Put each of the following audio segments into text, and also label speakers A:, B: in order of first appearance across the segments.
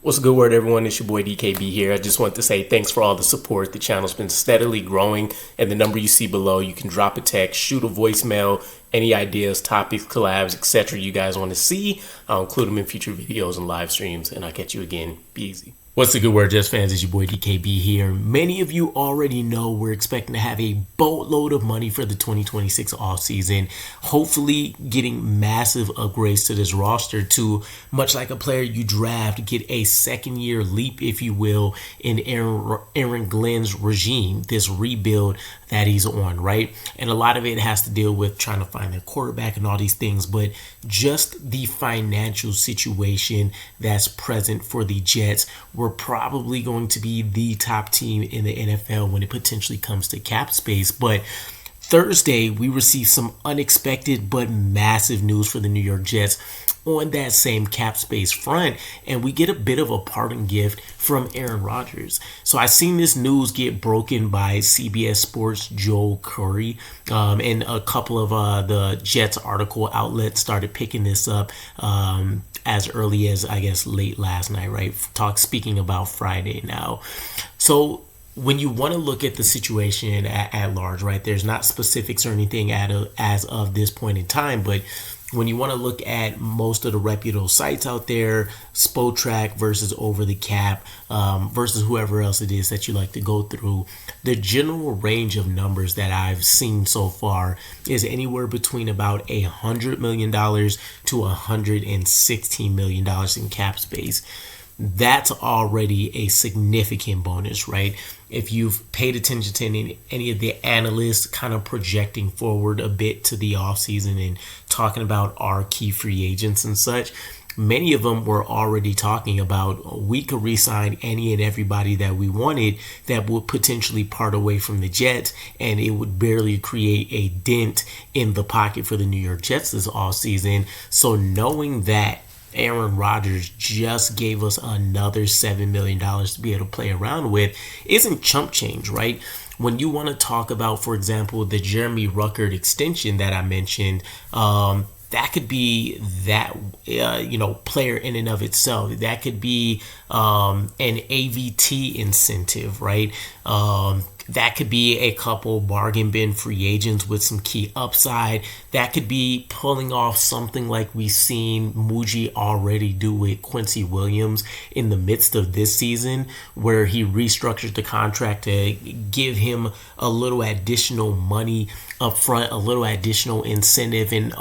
A: What's a good word, everyone? It's your boy DKB here. I just want to say thanks for all the support. The channel's been steadily growing, and the number you see below, you can drop a text, shoot a voicemail, any ideas, topics, collabs, etc. you guys want to see. I'll include them in future videos and live streams, and I'll catch you again. Be easy. What's the good word, Jets fans? It's your boy DKB here. Many of you already know we're expecting to have a boatload of money for the 2026 offseason. Hopefully getting massive upgrades to this roster to, much like a player you draft, get a second-year leap, if you will, in Aaron Glenn's regime, this rebuild that he's on, right? And a lot of it has to deal with trying to find their quarterback and all these things, but just the financial situation that's present for the Jets, we're probably going to be the top team in the NFL when it potentially comes to cap space. But Thursday, we received some unexpected but massive news for the New York Jets on that same cap space front, and we get a bit of a parting gift from Aaron Rodgers. So I seen this news get broken by CBS Sports' Joel Curry, and a couple of the Jets article outlets started picking this up as early as, I guess, late last night, right? Speaking about Friday now. So when you want to look at the situation at large, right, there's not specifics or anything as of this point in time, but when you want to look at most of the reputable sites out there, Spotrac versus Over the Cap versus whoever else it is that you like to go through, the general range of numbers that I've seen so far is anywhere between about $100 million to $116 million in cap space. That's already a significant bonus, right? If you've paid attention to any of the analysts kind of projecting forward a bit to the offseason and talking about our key free agents and such, many of them were already talking about we could re-sign any and everybody that we wanted that would potentially part away from the Jets, and it would barely create a dent in the pocket for the New York Jets this offseason. So knowing that Aaron Rodgers just gave us another $7 million to be able to play around with isn't chump change, right? When you want to talk about, for example, the Jeremy Ruckert extension that I mentioned, that could be that, player in and of itself. That could be an AVT incentive, right? That could be a couple bargain bin free agents with some key upside. That could be pulling off something like we've seen Muji already do with Quincy Williams in the midst of this season, where he restructured the contract to give him a little additional money up front, a little additional incentive, and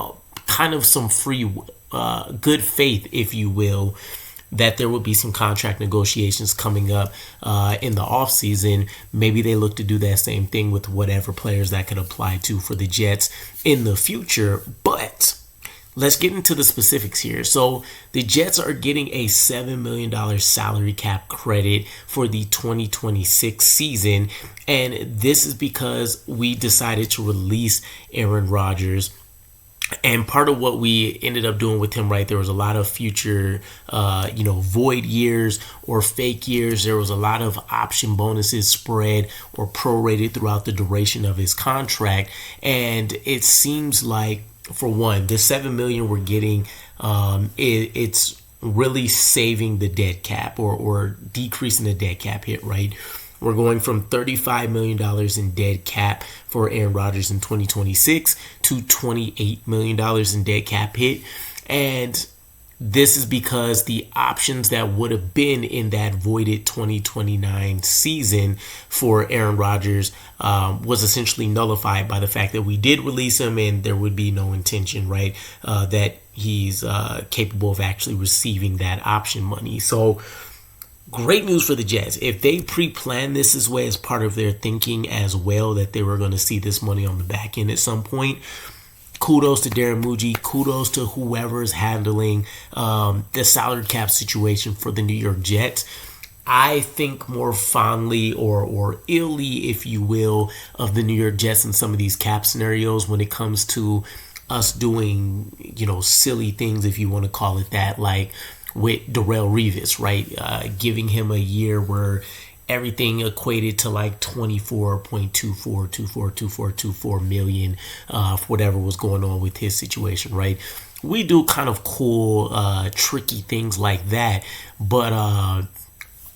A: kind of some free good faith, if you will, that there will be some contract negotiations coming up in the offseason. Maybe they look to do that same thing with whatever players that could apply to for the Jets in the future. But let's get into the specifics here. So the Jets are getting a $7 million salary cap credit for the 2026 season. And this is because we decided to release Aaron Rodgers. And part of what we ended up doing with him, right, there was a lot of future, void years or fake years. There was a lot of option bonuses spread or prorated throughout the duration of his contract. And it seems like, for one, the $7 million we're getting, it's really saving the dead cap or decreasing the dead cap hit, right? We're going from $35 million in dead cap for Aaron Rodgers in 2026 to $28 million in dead cap hit. And this is because the options that would have been in that voided 2029 season for Aaron Rodgers was essentially nullified by the fact that we did release him, and there would be no intention, right, that he's capable of actually receiving that option money. So great news for the Jets. If they pre-planned this way as part of their thinking as well, that they were going to see this money on the back end at some point, kudos to Darren Muji. Kudos to whoever is handling the salary cap situation for the New York Jets. I think more fondly or illy, if you will, of the New York Jets in some of these cap scenarios when it comes to us doing, silly things, if you want to call it that, like with Darrelle Revis, right? Giving him a year where everything equated to like 24.24 million for whatever was going on with his situation, right? we do kind of cool, tricky things like that. But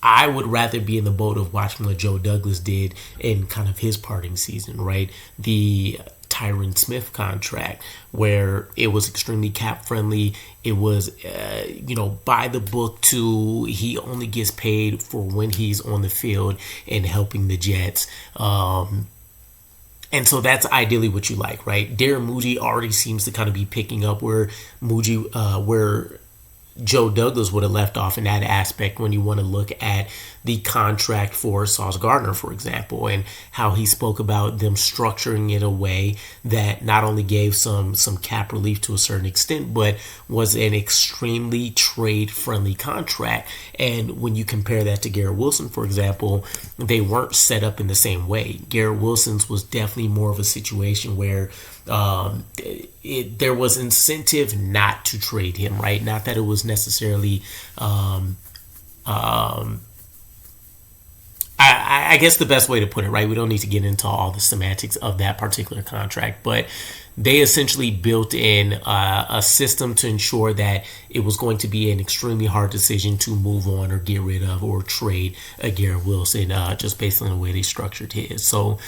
A: I would rather be in the boat of watching what Joe Douglas did in kind of his parting season, right? The Tyron Smith contract, where it was extremely cap friendly. It was, by the book too. He only gets paid for when he's on the field and helping the Jets. And so that's ideally what you like, right? Darren Moody already seems to kind of be picking up where Joe Douglas would have left off in that aspect when you want to look at the contract for Sauce Gardner, for example, and how he spoke about them structuring it a way that not only gave some cap relief to a certain extent, but was an extremely trade-friendly contract. And when you compare that to Garrett Wilson, for example, they weren't set up in the same way. Garrett Wilson's was definitely more of a situation where there was incentive not to trade him, right? Not that it was necessarily I guess the best way to put it, right? We don't need to get into all the semantics of that particular contract, but they essentially built in a system to ensure that it was going to be an extremely hard decision to move on or get rid of or trade a Garrett Wilson, just based on the way they structured his. So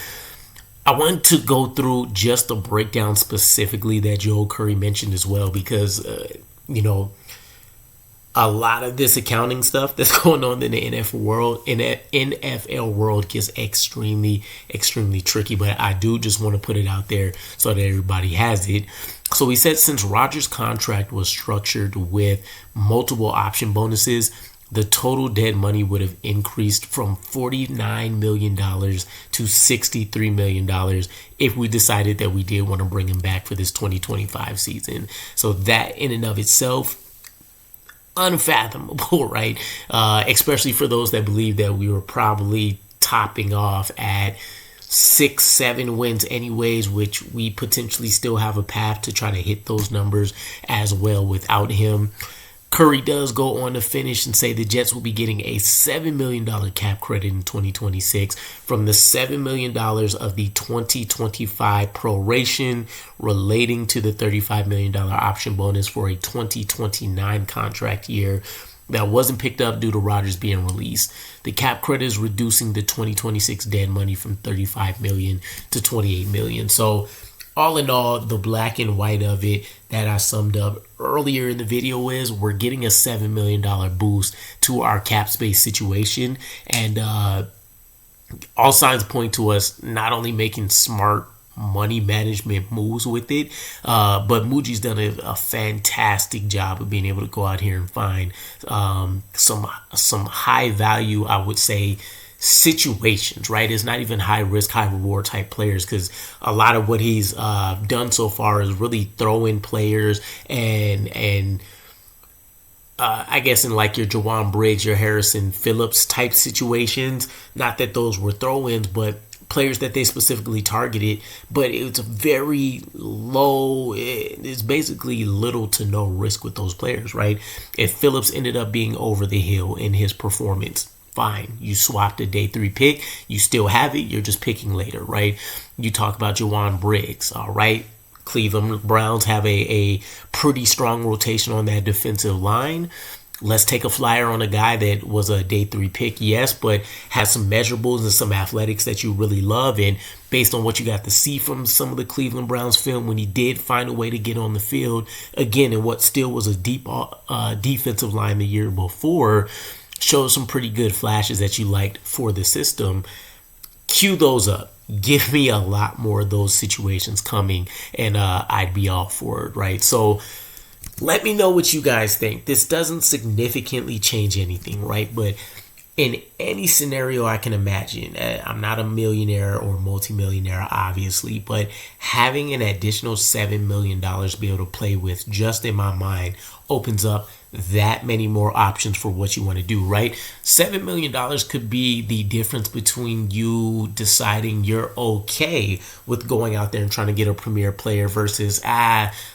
A: I want to go through just the breakdown specifically that Joel Curry mentioned as well, because, a lot of this accounting stuff that's going on in the NFL world gets extremely, extremely tricky. But I do just want to put it out there so that everybody has it. So he said since Rodgers' contract was structured with multiple option bonuses, the total dead money would have increased from $49 million to $63 million if we decided that we did want to bring him back for this 2025 season. So that in and of itself, unfathomable, right? Especially for those that believe that we were probably topping off at 6-7 wins anyways, which we potentially still have a path to try to hit those numbers as well without him. Curry does go on to finish and say the Jets will be getting a $7 million cap credit in 2026 from the $7 million of the 2025 proration relating to the $35 million option bonus for a 2029 contract year that wasn't picked up due to Rodgers being released. The cap credit is reducing the 2026 dead money from $35 million to $28 million. So all in all, the black and white of it that I summed up earlier in the video is we're getting a $7 million boost to our cap space situation. And all signs point to us not only making smart money management moves with it, but Muji's done a fantastic job of being able to go out here and find some high value, I would say, situations, right? It's not even high risk, high reward type players, because a lot of what he's done so far is really throw in players and I guess in like your Jawan Briggs, your Harrison Phillips type situations. Not that those were throw-ins, but players that they specifically targeted, but it's very low. It's basically little to no risk with those players, right? If Phillips ended up being over the hill in his performance, fine. You swapped a day 3 pick. You still have it. You're just picking later, right? You talk about Jawan Briggs, all right? Cleveland Browns have a pretty strong rotation on that defensive line. Let's take a flyer on a guy that was a day 3 pick, yes, but has some measurables and some athletics that you really love. And based on what you got to see from some of the Cleveland Browns film when he did find a way to get on the field, again, in what still was a deep defensive line the year before, showed some pretty good flashes that you liked for the system. Cue those up. Give me a lot more of those situations coming, and I'd be all for it, right? So let me know what you guys think. This doesn't significantly change anything, right? But in any scenario I can imagine, I'm not a millionaire or multimillionaire, obviously, but having an additional $7 million to be able to play with, just in my mind, opens up that many more options for what you want to do, right? $7 million could be the difference between you deciding you're okay with going out there and trying to get a premier player versus,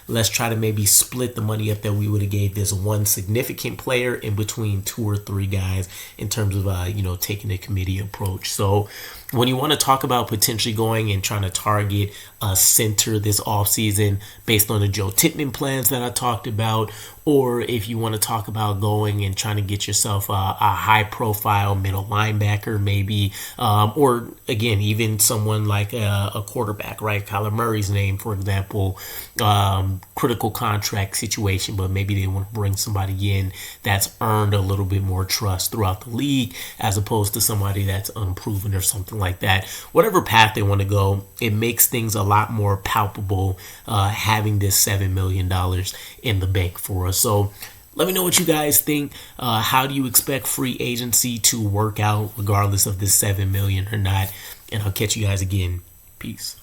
A: let's try to maybe split the money up that we would have gave this one significant player in between 2 or 3 guys in terms of, taking a committee approach. So when you want to talk about potentially going and trying to target a center this offseason based on the Joe Tippmann plans that I talked about, or if you want to talk about going and trying to get yourself a high profile middle linebacker, maybe, or again, even someone like a quarterback, right? Kyler Murray's name, for example, critical contract situation, but maybe they want to bring somebody in that's earned a little bit more trust throughout the league as opposed to somebody that's unproven or something like that. Whatever path they want to go, it makes things a lot more palpable having this $7 million in the bank for us. So let me know what you guys think. How do you expect free agency to work out regardless of this $7 million or not? And I'll catch you guys again. Peace.